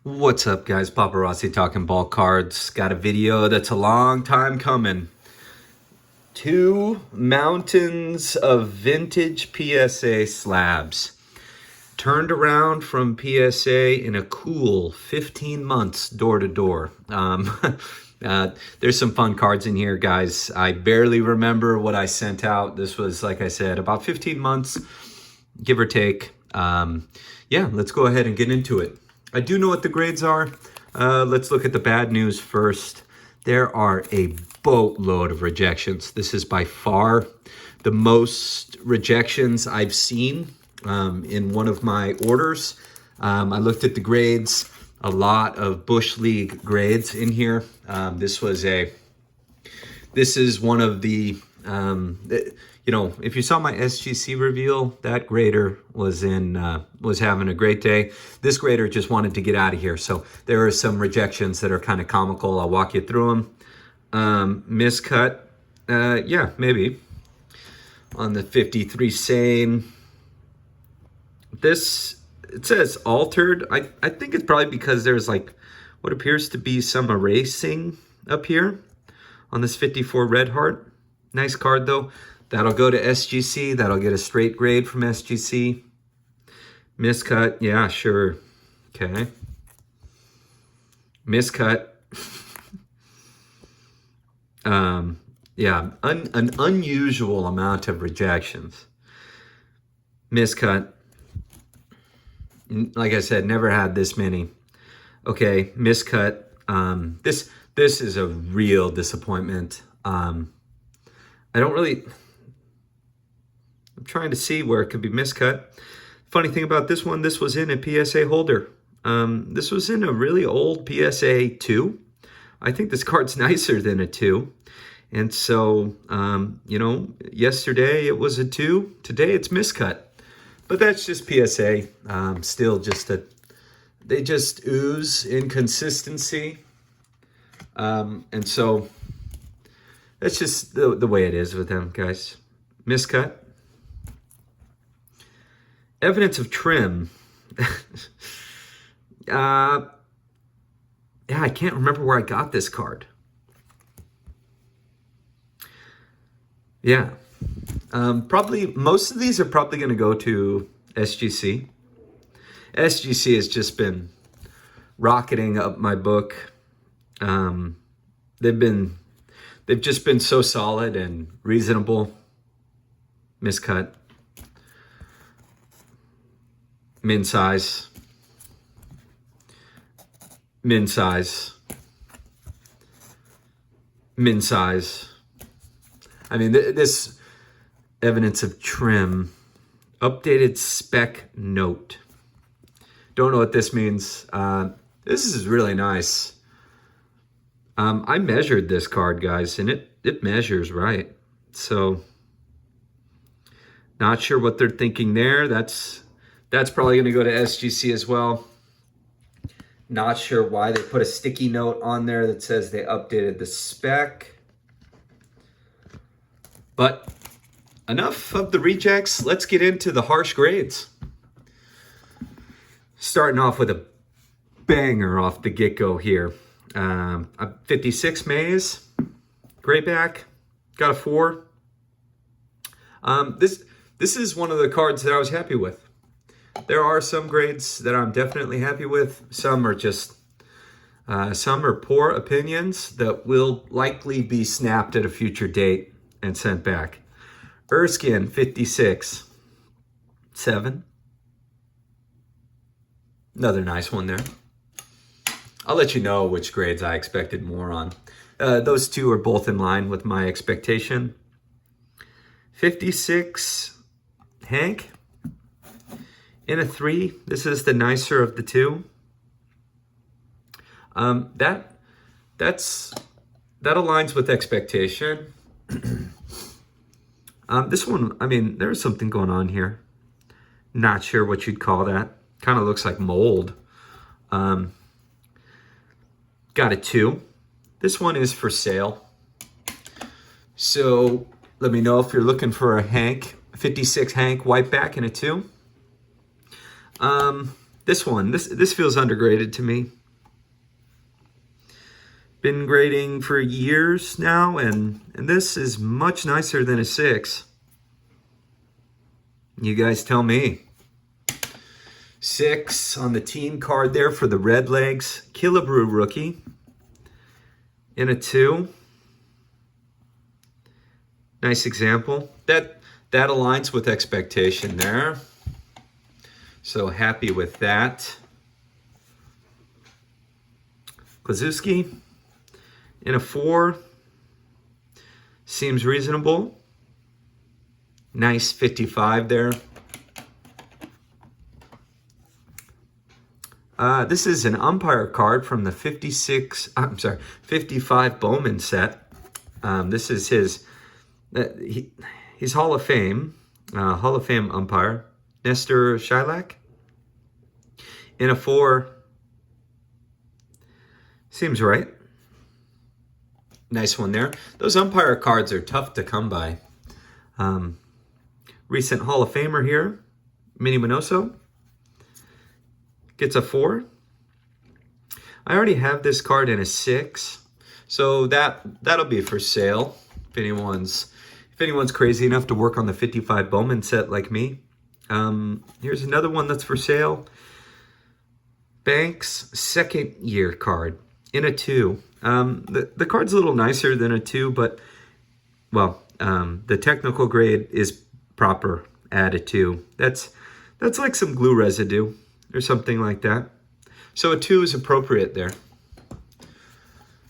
What's up, guys? Paparazzi talking ball cards. Got a video that's a long time coming. 2 mountains of vintage PSA slabs. Turned around from PSA in a cool 15 months door to door. There's some fun cards in here, guys. I barely remember what I sent out. This was, like I said, about 15 months, give or take. Yeah, let's go ahead and get into it. I do know what the grades are. Let's look at the bad news first. There are a boatload of rejections. This is by far the most rejections I've seen in one of my orders. I looked at the grades, a lot of Bush League grades in here. This is one of the, you know, if you saw my SGC reveal, that grader was having a great day. This grader just wanted to get out of here. So there are some rejections that are kind of comical. I'll walk you through them. Miscut, yeah, maybe. On the 53 Sane. This, it says altered. I think it's probably because there's like what appears to be some erasing up here on this 54 Red Heart. Nice card though. That'll go to SGC. That'll get a straight grade from SGC. Miscut. Yeah, sure. Okay. Miscut. Yeah, an unusual amount of rejections. Miscut. Like I said, never had this many. Okay, miscut. This is a real disappointment. I don't really... I'm trying to see where it could be miscut. Funny thing about this one, this was in a PSA holder. This was in a really old PSA 2. I think this card's nicer than a 2. And so, you know, yesterday it was a 2. Today it's miscut. But that's just PSA. Still just they just ooze inconsistency. And so that's just the way it is with them, guys. Miscut. Evidence of trim. Yeah, I can't remember where I got this card. Yeah. Probably, most of these are probably going to go to SGC. SGC has just been rocketing up my book. They've just been so solid and reasonable. Miscut. Min size. Min size. Min size. I mean, this evidence of trim. Updated spec note. Don't know what this means. This is really nice. I measured this card, guys, and it measures right. So, not sure what they're thinking there. That's probably going to go to SGC as well. Not sure why they put a sticky note on there that says they updated the spec. But enough of the rejects. Let's get into the harsh grades. Starting off with a banger off the get-go here. A 56 Maze, Grayback, got a 4. This is one of the cards that I was happy with. There are some grades that I'm definitely happy with. Some are just, some are poor opinions that will likely be snapped at a future date and sent back. Erskine, 56, 7. Another nice one there. I'll let you know which grades I expected more on. Those two are both in line with my expectation. 56, Hank, in a 3. This is the nicer of the 2. That aligns with expectation. This one, I mean, there's something going on here. Not sure what you'd call that. Kind of looks like mold. Got a 2. This one is for sale. So let me know if you're looking for a Hank, 56 Hank whiteback in a 2. This one, this feels undergraded to me. Been grading for years now, and this is much nicer than a 6. You guys tell me. 6 on the team card there for the Red Legs. Killebrew rookie in a 2. Nice example. That aligns with expectation there. So happy with that. Klazuski in a 4. Seems reasonable. Nice 55 there. This is an umpire card from the 55 Bowman set. This is his, he's Hall of Fame umpire, Nestor Shilak. In a 4, seems right. Nice one there. Those umpire cards are tough to come by. Recent Hall of Famer here, Minnie Minoso. Gets a 4. I already have this card in a 6, so that'll be for sale if anyone's crazy enough to work on the 55 Bowman set like me. Here's another one that's for sale. Banks second year card in a 2. The card's a little nicer than a 2, but well, the technical grade is proper at a 2. That's like some glue residue or something like that. So a 2 is appropriate there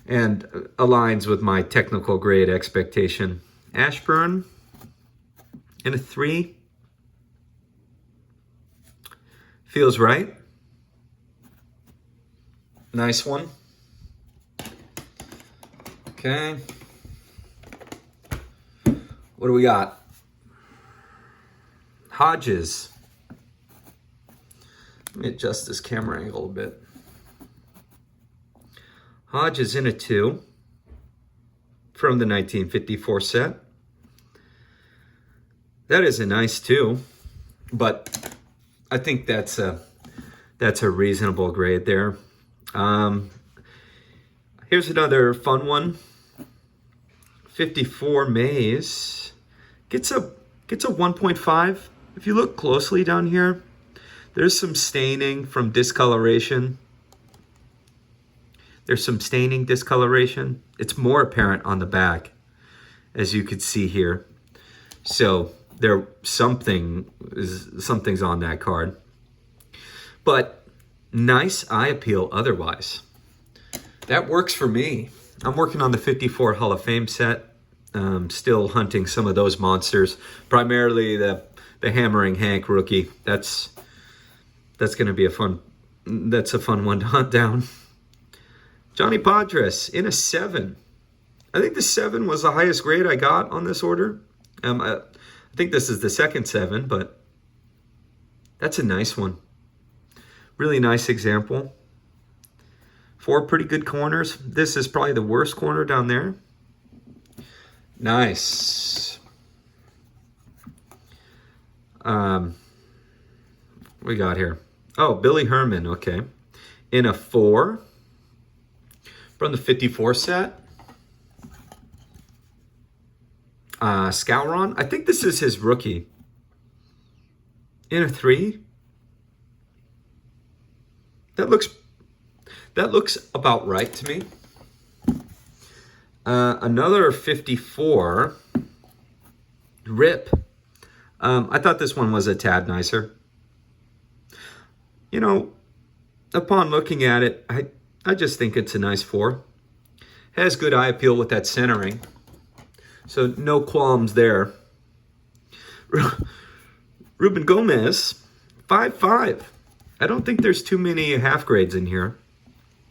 and aligns with my technical grade expectation. Ashburn in a 3. Feels right. Nice one. Okay. What do we got? Hodges. Let me adjust this camera angle a bit. Hodges in a 2 from the 1954 set. That is a nice 2, but I think that's a reasonable grade there. Here's another fun one. 54 Mays gets a 1.5. If you look closely down here, there's some staining from discoloration. There's some staining discoloration. It's more apparent on the back, as you could see here. So something's on that card. But nice eye appeal otherwise. That works for me. I'm working on the 54 Hall of Fame set. Still hunting some of those monsters. Primarily the Hammering Hank rookie. That's going to be a fun one to hunt down. Johnny Padres in a 7. I think the 7 was the highest grade I got on this order. I think this is the second 7, but that's a nice one. Really nice example. 4 pretty good corners. This is probably the worst corner down there. Nice. What we got here? Oh, Billy Herman, okay. In a 4 from the 54 set. Scouron, I think this is his rookie. In a 3. That looks about right to me. Another 54. Rip. I thought this one was a tad nicer. You know, upon looking at it, I just think it's a nice 4. Has good eye appeal with that centering. So no qualms there. Ruben Gomez, 5.5. I don't think there's too many half grades in here,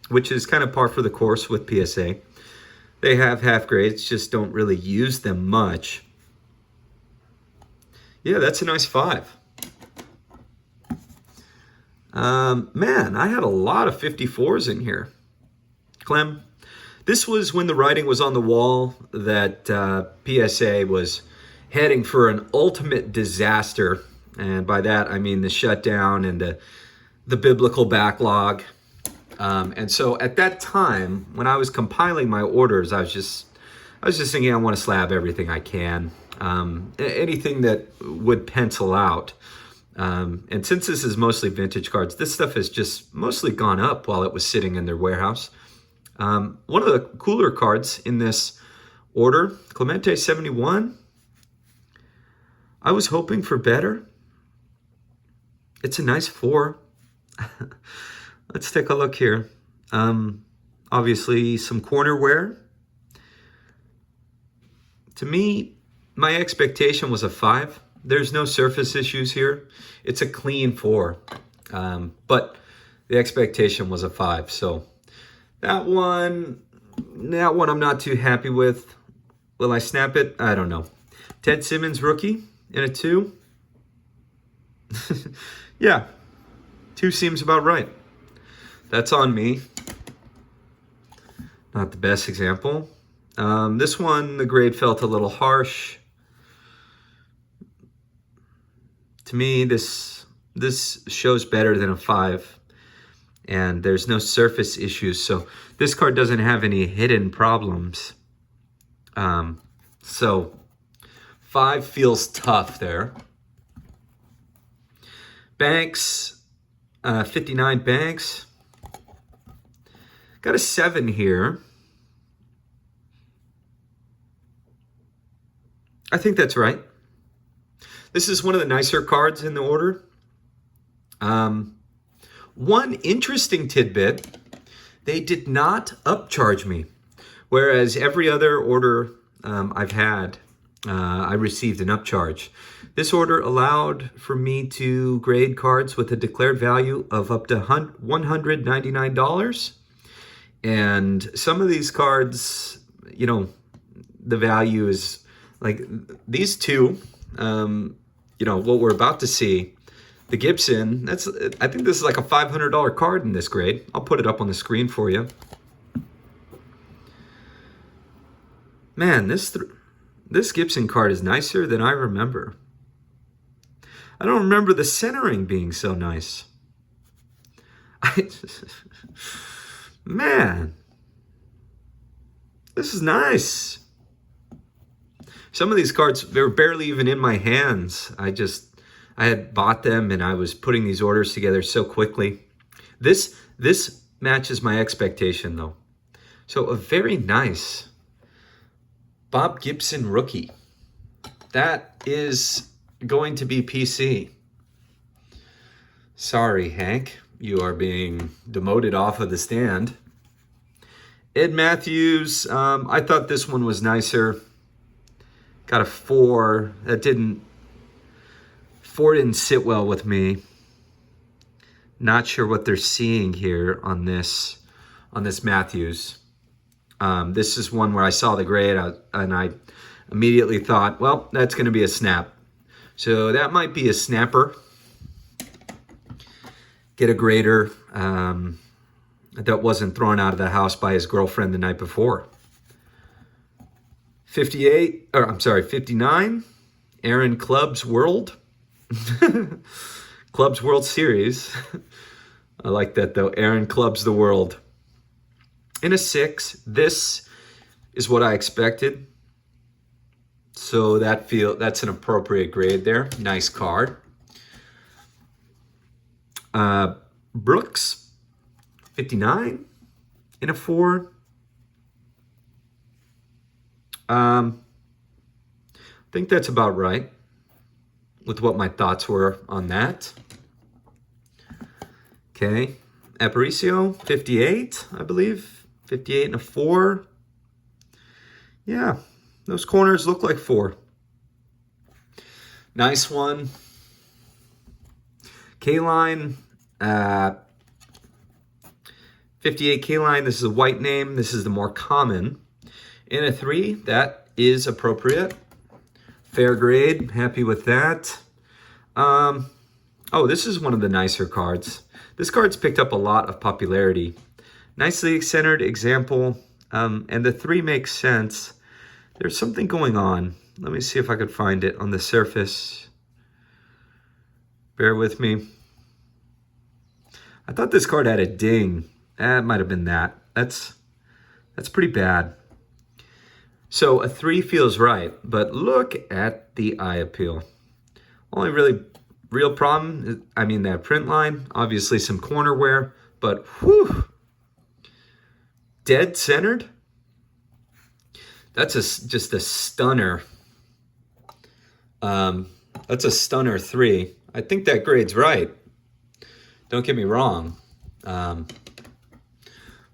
which is kind of par for the course with PSA. They have half grades, just don't really use them much. Yeah, that's a nice 5. Man, I had a lot of 54s in here. Clem, this was when the writing was on the wall that PSA was heading for an ultimate disaster. And by that, I mean the shutdown and the biblical backlog. And so at that time, when I was compiling my orders, I was just thinking I want to slab everything I can, anything that would pencil out. And since this is mostly vintage cards, this stuff has just mostly gone up while it was sitting in their warehouse. One of the cooler cards in this order, Clemente 71, I was hoping for better. It's a nice 4. Let's take a look here. Obviously some corner wear. To me, my expectation was a 5. There's no surface issues here. It's a clean 4. But the expectation was a 5. So that one I'm not too happy with. Will I snap it? I don't know. Ted Simmons rookie in a 2. Yeah, 2 seems about right. That's on me. Not the best example. This one, the grade felt a little harsh. To me, this shows better than a 5. And there's no surface issues. So this card doesn't have any hidden problems. So 5 feels tough there. Banks, 59 Banks. Got a 7 here. I think that's right. This is one of the nicer cards in the order. One interesting tidbit, they did not upcharge me. Whereas every other order I've had, I received an upcharge. This order allowed for me to grade cards with a declared value of up to $199. And some of these cards, you know, the value is like these two, you know, what we're about to see. The Gibson, I think this is like a $500 card in this grade. I'll put it up on the screen for you. Man, this Gibson card is nicer than I remember. I don't remember the centering being so nice. Man, this is nice. Some of these cards, they were barely even in my hands. I had bought them and I was putting these orders together so quickly. This matches my expectation though. So a very nice Bob Gibson rookie. That is going to be PC. Sorry, Hank. You are being demoted off of the stand. Ed Matthews, I thought this one was nicer. Got a 4. That didn't sit well with me. Not sure what they're seeing here on this Matthews. This is one where I saw the grade and I immediately thought, well, that's going to be a snap. So that might be a snapper. Get a grader that wasn't thrown out of the house by his girlfriend the night before. 59, Aaron Club's World. Club's World Series. I like that though. Aaron Club's the World. In a 6, this is what I expected. So that's an appropriate grade there. Nice card. Brooks, 59 in a 4. I think that's about right with what my thoughts were on that. Okay. Aparicio, 58, I believe. 58 and a 4. Yeah, those corners look like 4. Nice one. K-Line, 58 K-Line. This is a white name. This is the more common. In a 3, that is appropriate. Fair grade. Happy with that. Oh, this is one of the nicer cards. This card's picked up a lot of popularity. Nicely centered example. And the 3 makes sense. There's something going on. Let me see if I could find it on the surface. Bear with me. I thought this card had a ding. That might have been that. That's pretty bad. So a 3 feels right, but look at the eye appeal. Only really real problem, I mean, that print line, obviously some corner wear, but whew, dead centered. That's just a stunner. That's a stunner 3. I think that grade's right. Don't get me wrong.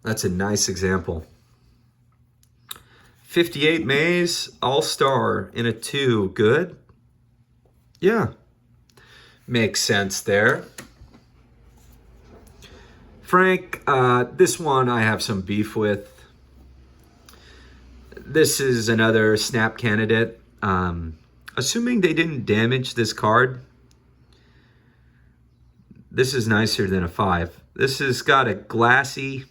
That's a nice example. 58 Mays, All-Star in a 2. Good? Yeah. Makes sense there. Frank, this one I have some beef with. This is another snap candidate. Assuming they didn't damage this card, this is nicer than a 5. This has got a glossy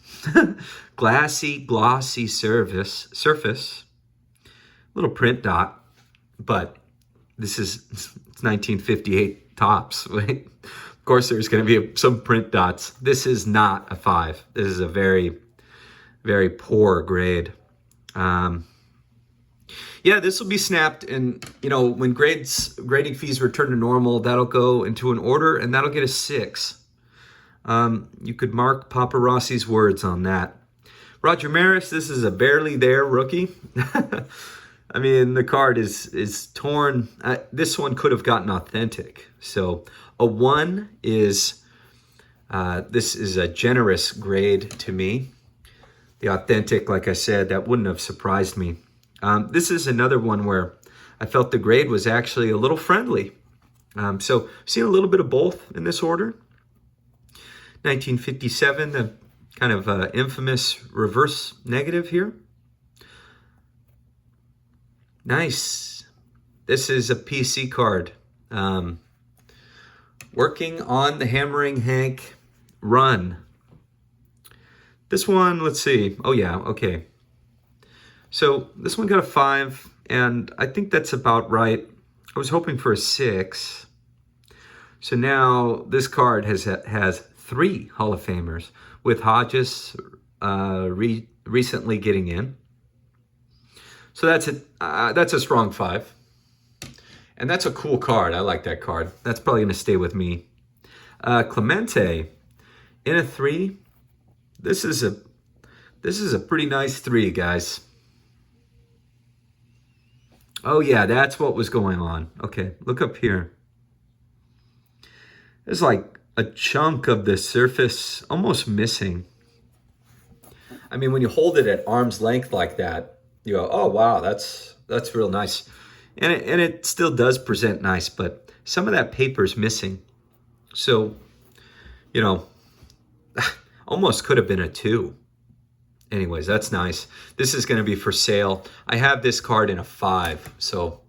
surface, little print dot, but this is it's 1958 tops. Right? Of course, there's going to be some print dots. This is not a 5. This is a very, very poor grade. Yeah, this will be snapped, and when grading fees return to normal, that'll go into an order, and that'll get a 6. You could mark Papa Rossi's words on that. Roger Maris, this is a barely there rookie. I mean, the card is torn. This one could have gotten authentic. So a 1 is, this is a generous grade to me. The authentic, like I said, that wouldn't have surprised me. This is another one where I felt the grade was actually a little friendly. So seeing a little bit of both in this order. 1957, the kind of infamous reverse negative here. Nice. This is a PC card. Working on the Hammering Hank run. This one, let's see. Oh yeah, okay. So this one got a 5, and I think that's about right. I was hoping for a 6. So now this card has 3 Hall of Famers, with Hodges recently getting in. So that's a strong 5. And that's a cool card. I like that card. That's probably going to stay with me. Clemente in a 3. This is a pretty nice 3, guys. Oh yeah, that's what was going on. Okay, look up here. There's like a chunk of the surface almost missing. I mean, when you hold it at arm's length like that, you go, oh wow, that's real nice. And it still does present nice, but some of that paper's missing. So, almost could have been a 2. Anyways, that's nice. This is going to be for sale. I have this card in a 5, so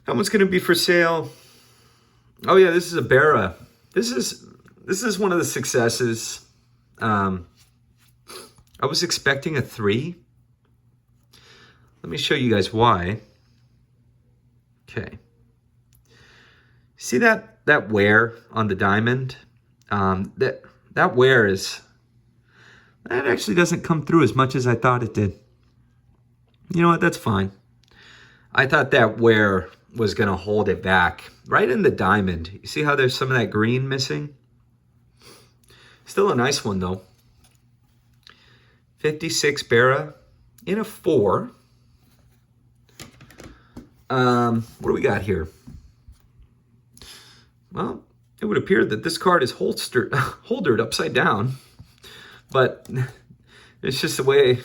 that one's going to be for sale. Oh yeah, this is a Berra. This is one of the successes. I was expecting a 3. Let me show you guys why. Okay. See that wear on the diamond? That wear is... That actually doesn't come through as much as I thought it did. You know what? That's fine. I thought that wear was going to hold it back. Right in the diamond. You see how there's some of that green missing? Still a nice one, though. 56 Berra in a 4. What do we got here? Well, it would appear that this card is holdered upside down. But it's just the way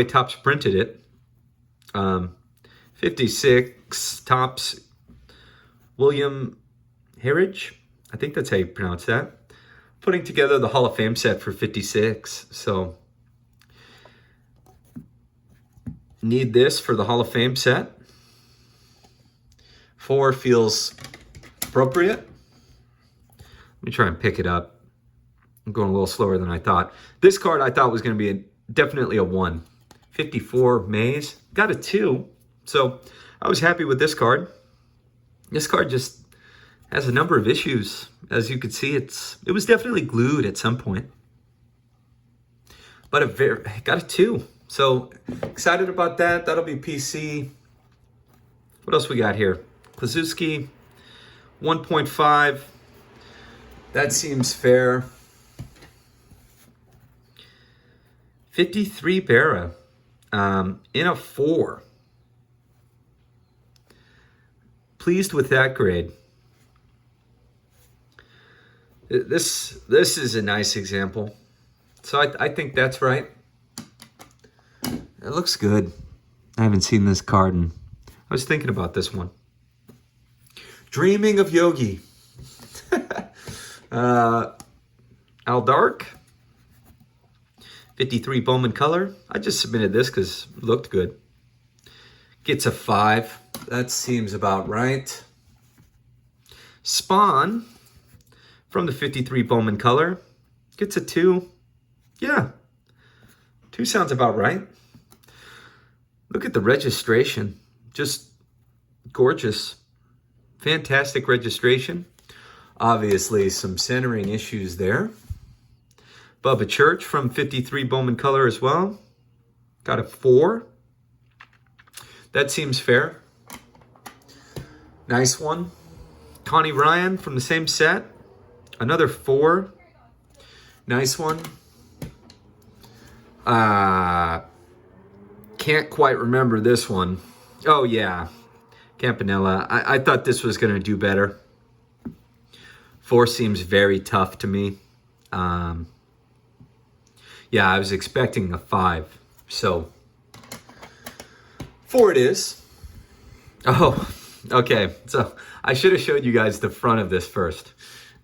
Topps printed it. 56 Topps William Harridge. I think that's how you pronounce that. Putting together the Hall of Fame set for 56. So need this for the Hall of Fame set. 4 feels appropriate. Let me try and pick it up. I'm going a little slower than I thought. This card I thought was going to be definitely a 1. 54 Mays. Got a 2. So I was happy with this card. This card just has a number of issues. As you can see, it was definitely glued at some point. but got a 2. So excited about that. That'll be PC. What else we got here? Klazuski, 1.5. That seems fair. 53 Barra in a 4. Pleased with that grade. This is a nice example. So I think that's right. It looks good. I haven't seen this card, and I was thinking about this one. Dreaming of Yogi. Al Dark. 53 Bowman color. I just submitted this because it looked good. Gets a 5. That seems about right. Spawn from the 53 Bowman color. Gets a 2. Yeah. 2 sounds about right. Look at the registration. Just gorgeous. Fantastic registration. Obviously some centering issues there. Bubba Church from 53 Bowman color as well. Got a 4. That seems fair. Nice one. Connie Ryan from the same set. Another 4. Nice one. Can't quite remember this one. Oh yeah, Campanella. I thought this was going to do better. 4 seems very tough to me. Yeah, I was expecting a 5. So 4 it is. Oh, okay. So I should have showed you guys the front of this first,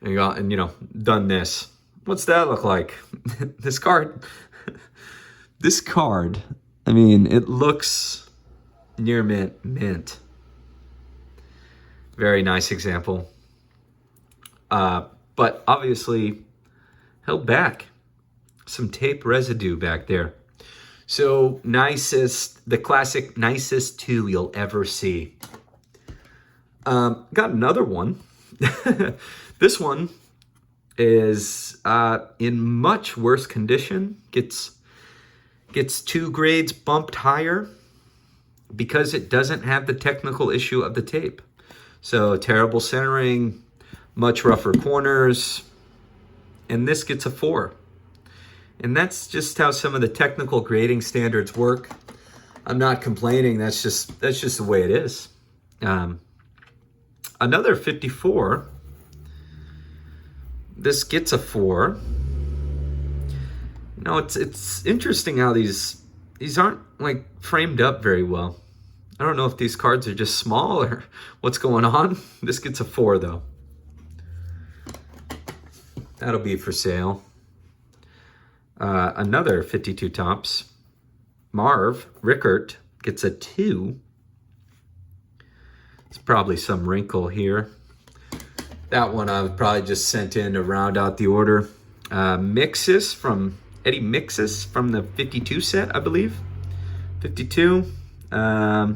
and you know, done this. What's that look like? This card. This card. I mean, it looks near mint. Very nice example. But obviously held back. Some tape residue back there. So the classic nicest 2 you'll ever see. Got another one. This one is in much worse condition. Gets 2 grades bumped higher because it doesn't have the technical issue of the tape. So terrible centering, much rougher corners, and this gets a 4. And that's just how some of the technical grading standards work. I'm not complaining. That's just the way it is. Another 54. This gets a 4. You know, it's interesting how these aren't like framed up very well. I don't know if these cards are just small or what's going on. This gets a 4 though. That'll be for sale. Another 52 tops. Marv Rickert gets a 2. It's probably some wrinkle here. That one I would probably just sent in to round out the order. Mixis from Eddie Mixis from the 52 set, I believe. 52. My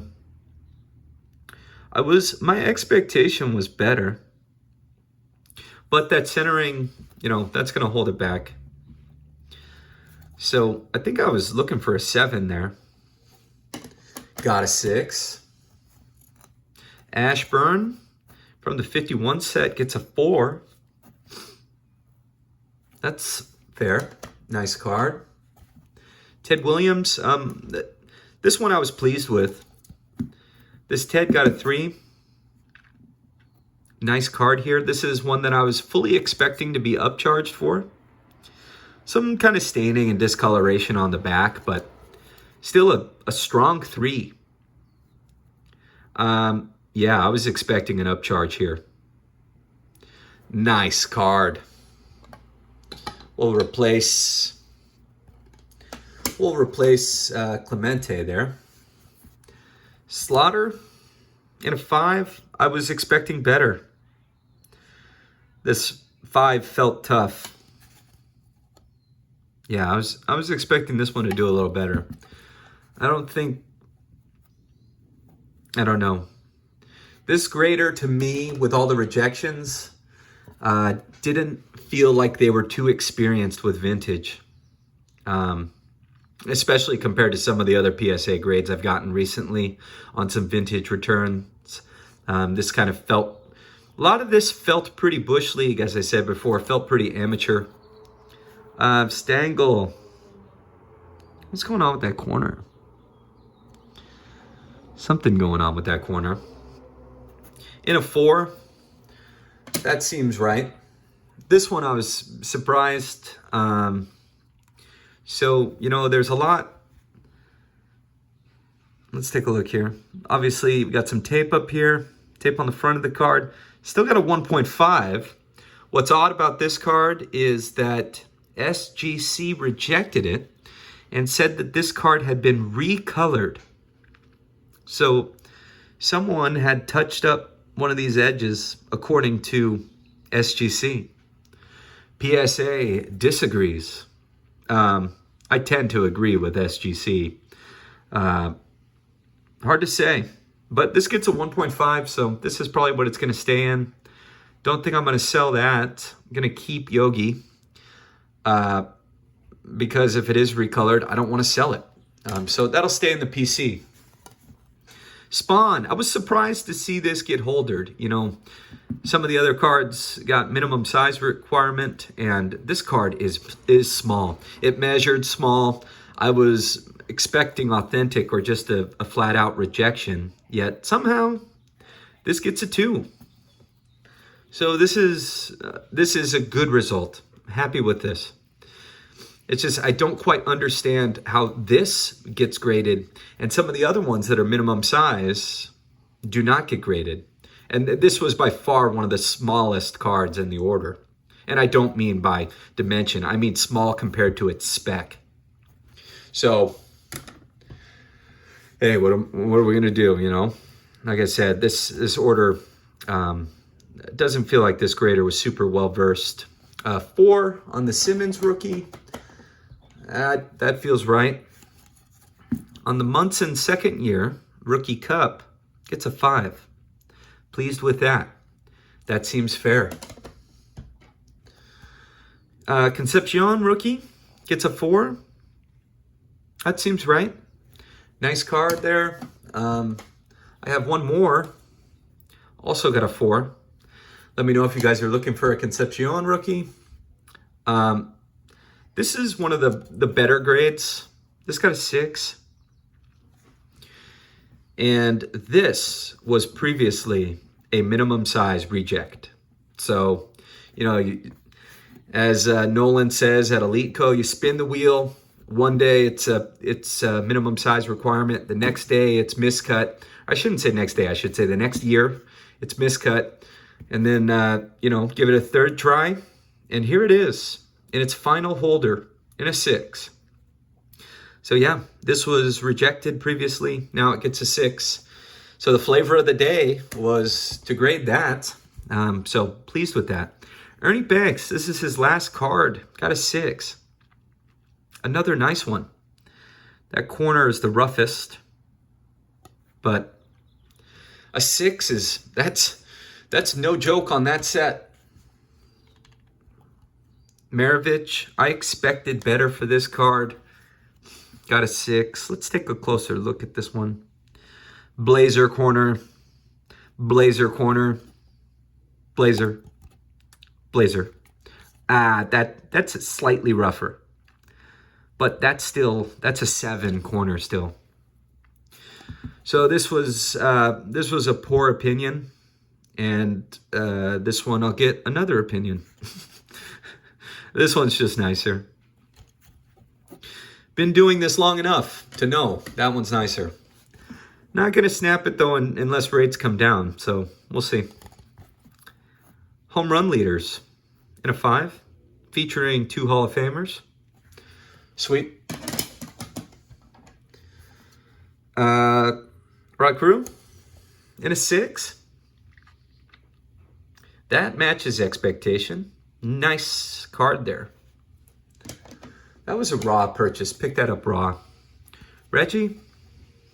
expectation was better. But that centering, you know, that's going to hold it back. So I think I was looking for a 7 there. Got a 6. Ashburn from the 51 set gets a 4. That's fair. Nice card. Ted Williams. This one I was pleased with. This Ted got a 3. Nice card here. This is one that I was fully expecting to be upcharged for. Some kind of staining and discoloration on the back, but still a strong 3. Yeah, I was expecting an upcharge here. Nice card. We'll replace Clemente there. Slaughter in a 5. I was expecting better. This 5 felt tough. Yeah, I was expecting this one to do a little better. I don't know. This grader to me, with all the rejections, didn't feel like they were too experienced with vintage. especially compared to some of the other PSA grades I've gotten recently on some vintage returns. This kind of felt, a lot of this felt pretty Bush League, as I said before, felt pretty amateur. Stangl, what's going on with that corner? Something going on with that corner. In a 4, that seems right. This one I was surprised. So, you know, there's a lot. Let's take a look here. Obviously, we got some tape up here, tape on the front of the card. Still got a 1.5. What's odd about this card is that SGC rejected it and said that this card had been recolored. So someone had touched up one of these edges according to SGC. PSA disagrees. I tend to agree with SGC. Hard to say, but this gets a 1.5, so this is probably what it's going to stay in. Don't think I'm going to sell that. I'm going to keep Yogi because if it is recolored, I don't want to sell it. So that'll stay in the PC. Spawn, I was surprised to see this get holdered. You know, some of the other cards got minimum size requirement, and this card is small. It measured small. I was expecting authentic or just a flat out rejection, yet somehow this gets a 2. So this is a good result. I'm happy with this. It's just I don't quite understand how this gets graded and some of the other ones that are minimum size do not get graded. And this was by far one of the smallest cards in the order. And I don't mean by dimension. I mean small compared to its spec. So, hey, what are we going to do, you know? Like I said, this order doesn't feel like this grader was super well-versed. 4 on the Simmons rookie. That feels right. On the Munson second year, rookie cup, gets a 5. Pleased with that. That seems fair. Concepcion rookie, gets a 4. That seems right. Nice card there. I have one more. Also got a 4. Let me know if you guys are looking for a Concepcion rookie. This is one of the better grades. This got a 6. And this was previously a minimum size reject. So, you know, as Nolan says at Elite Co, you spin the wheel. One day it's a minimum size requirement. The next day it's miscut. I shouldn't say next day. I should say the next year it's miscut. And then, you know, give it a third try. And here it is in its final holder in a 6. So yeah, this was rejected previously. Now it gets a 6. So the flavor of the day was to grade that. So pleased with that. Ernie Banks, this is his last card. Got a 6. Another nice one. That corner is the roughest. But a 6 is, that's no joke on that set. Maravich, I expected better for this card. Got a 6. Let's take a closer look at this one. Blazer corner. Blazer corner. Blazer. Blazer. That's slightly rougher. But that's a 7 corner still. So this was a poor opinion. And this one I'll get another opinion. This one's just nicer. Been doing this long enough to know that one's nicer. Not going to snap it, though, unless rates come down. So we'll see. Home run leaders in a 5, featuring 2 Hall of Famers. Sweet. Rod Crew in a 6. That matches expectation. Nice card there. That was a raw purchase. Pick that up raw. Reggie,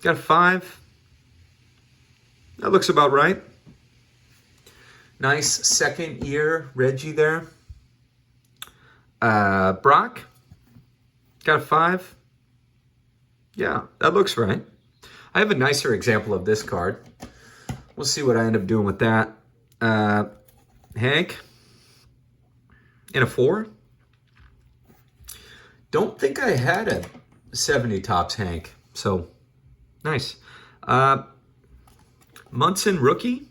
got a 5. That looks about right. Nice second year Reggie there. Brock, got a 5. Yeah, that looks right. I have a nicer example of this card. We'll see what I end up doing with that. Hank in a 4. Don't think I had a 70 tops Hank, so nice. Munson rookie.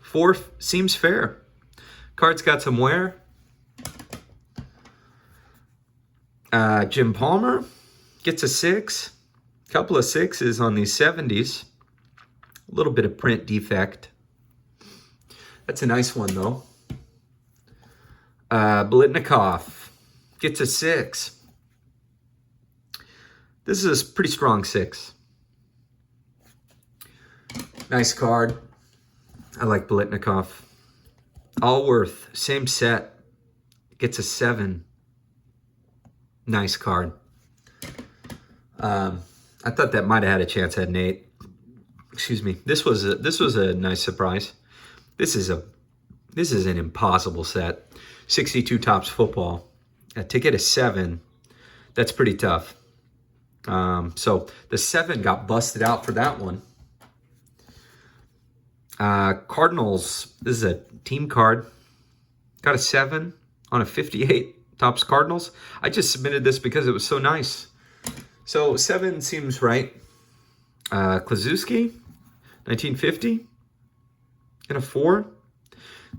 4 seems fair. Card's got some wear. Jim Palmer gets a 6. Couple of 6s on these 70s. A little bit of print defect. That's a nice one, though. Blitnikoff gets a 6. This is a pretty strong 6. Nice card. I like Blitnikoff. Allworth, same set. Gets a 7. Nice card. I thought that might have had a chance at an 8. Excuse me. This was a nice surprise. This is an impossible set. 62 tops football. To get a 7, that's pretty tough. So the 7 got busted out for that one. Cardinals. This is a team card. Got a 7 on a 58 tops Cardinals. I just submitted this because it was so nice. So 7 seems right. Klazuski, 1950, and a 4.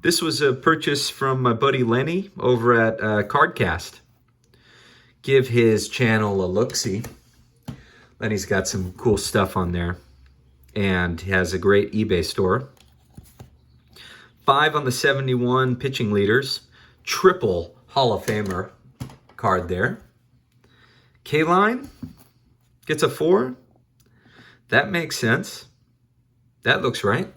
This was a purchase from my buddy Lenny over at Cardcast. Give his channel a look-see. Lenny's got some cool stuff on there and has a great eBay store. 5 on the 71 pitching leaders. Triple Hall of Famer card there. K-Line gets a 4. That makes sense. That looks right.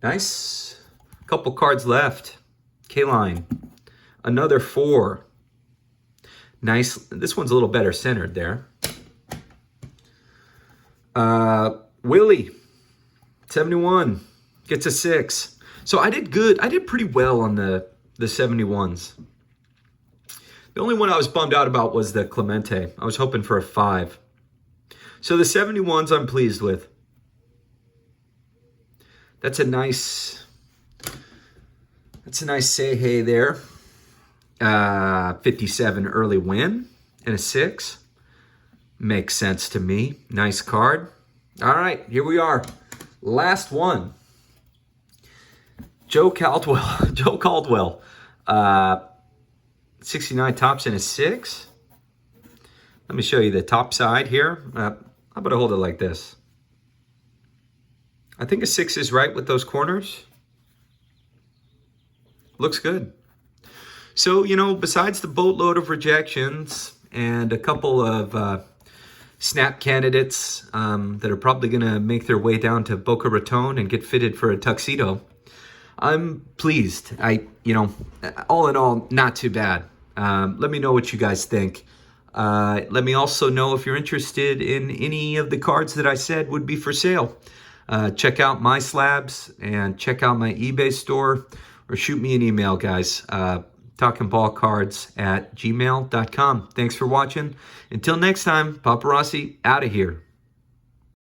Nice. Couple cards left. K-Line. Another 4. Nice. This one's a little better centered there. Willie, 71, gets a 6. So I did good. I did pretty well on the 71s. The only one I was bummed out about was the Clemente. I was hoping for a 5. So the 71s I'm pleased with. That's a nice say hey there. 57 early win and a 6. Makes sense to me. Nice card. All right, here we are. Last one. Joe Caldwell. 69 tops and a 6. Let me show you the top side here. How about I hold it like this? I think a 6 is right with those corners. Looks good. So, besides the boatload of rejections and a couple of snap candidates that are probably going to make their way down to Boca Raton and get fitted for a tuxedo, I'm pleased. All in all, not too bad. Let me know what you guys think. Let me also know if you're interested in any of the cards that I said would be for sale. Check out myslabs and check out my eBay store, or shoot me an email, guys. talkingballcards@gmail.com. Thanks for watching. Until next time, Paparazzi out of here.